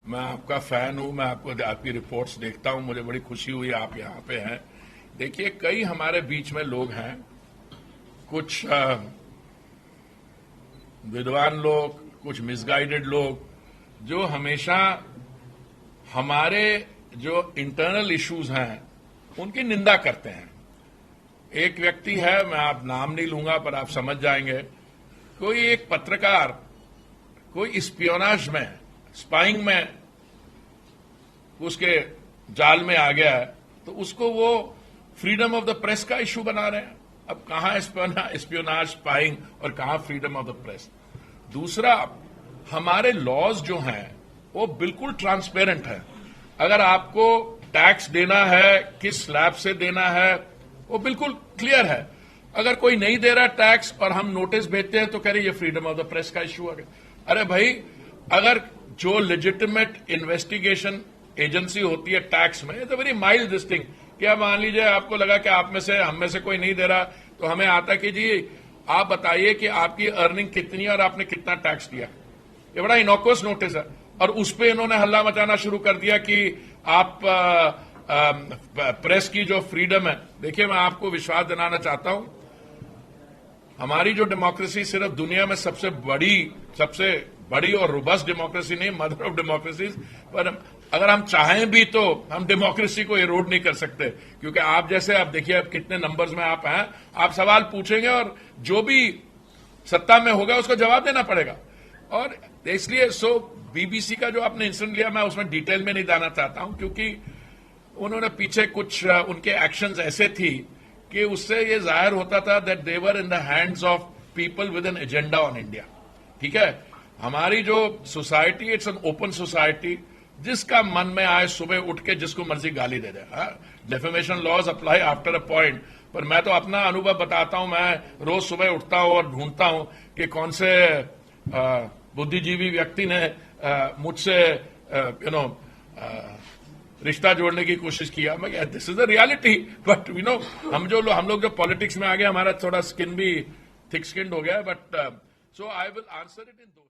मैं आपका फैन हूं, मैं आपकी रिपोर्ट्स देखता हूं, मुझे बड़ी खुशी हुई आप यहां पे हैं। देखिए, कई हमारे बीच में लोग हैं, कुछ विद्वान लोग, कुछ मिसगाइडेड लोग, जो हमेशा हमारे जो इंटरनल इश्यूज हैं उनकी निंदा करते हैं। एक व्यक्ति है, मैं आप नाम नहीं लूंगा पर आप समझ जाएंगे, कोई एक पत्रकार कोई स्पियोनाज में, स्पाइंग में उसके जाल में आ गया है, तो उसको वो फ्रीडम ऑफ द प्रेस का इश्यू बना रहे हैं। अब कहां स्पियोनाज, स्पाइंग और कहां फ्रीडम ऑफ द प्रेस। दूसरा, हमारे लॉज जो हैं वो बिल्कुल ट्रांसपेरेंट है। अगर आपको टैक्स देना है, किस स्लैब से देना है, वो बिल्कुल क्लियर है। अगर कोई नहीं दे रहा टैक्स और हम नोटिस भेजते हैं तो कह रहे ये फ्रीडम ऑफ द प्रेस का इश्यू आ गया। अरे भाई, अगर जो लेजिटिमेट इन्वेस्टिगेशन एजेंसी होती है टैक्स में, it's a very mild this thing. क्या मान लीजिए आपको लगा कि आप में से, हम में से कोई नहीं दे रहा, तो हमें आता कि जी आप बताइए कि आपकी अर्निंग कितनी है और आपने कितना टैक्स दिया। ये बड़ा इनोकुअस नोटिस है। और उस पर इन्होंने हल्ला मचाना शुरू कर दिया कि आप प्रेस की जो फ्रीडम है। देखिए, मैं आपको विश्वास दिलाना चाहता हूं, हमारी जो डेमोक्रेसी सिर्फ दुनिया में सबसे बड़ी और रोबस्ट डेमोक्रेसी नहीं, मदर ऑफ डेमोक्रेसीज, पर अगर हम चाहें भी तो हम डेमोक्रेसी को इरोड नहीं कर सकते। क्योंकि आप जैसे, आप देखिए अब कितने नंबर्स में आप हैं, आप सवाल पूछेंगे और जो भी सत्ता में होगा उसको जवाब देना पड़ेगा। और इसलिए बीबीसी का जो आपने इंसिडेंट लिया, मैं उसमें डिटेल में नहीं जाना चाहता हूं, क्योंकि उन्होंने पीछे कुछ उनके एक्शंस ऐसे थी कि उससे ये जाहिर होता था that they were in the hands of people with an agenda on India. ठीक है, हमारी जो society, it's an open society, जिसका मन में आए सुबह उठ के जिसको मर्जी गाली दे दे। Defamation laws apply after a point. पर मैं तो अपना अनुभव बताता हूं, मैं रोज सुबह उठता हूं और ढूंढता हूं कि कौन से बुद्धिजीवी व्यक्ति ने मुझसे रिश्ता जोड़ने की कोशिश किया। मैं, this is the reality. But हम लोग जो पॉलिटिक्स में आ गए, हमारा थोड़ा स्किन भी थिक स्किन्ड हो गया। But so I will answer it in दो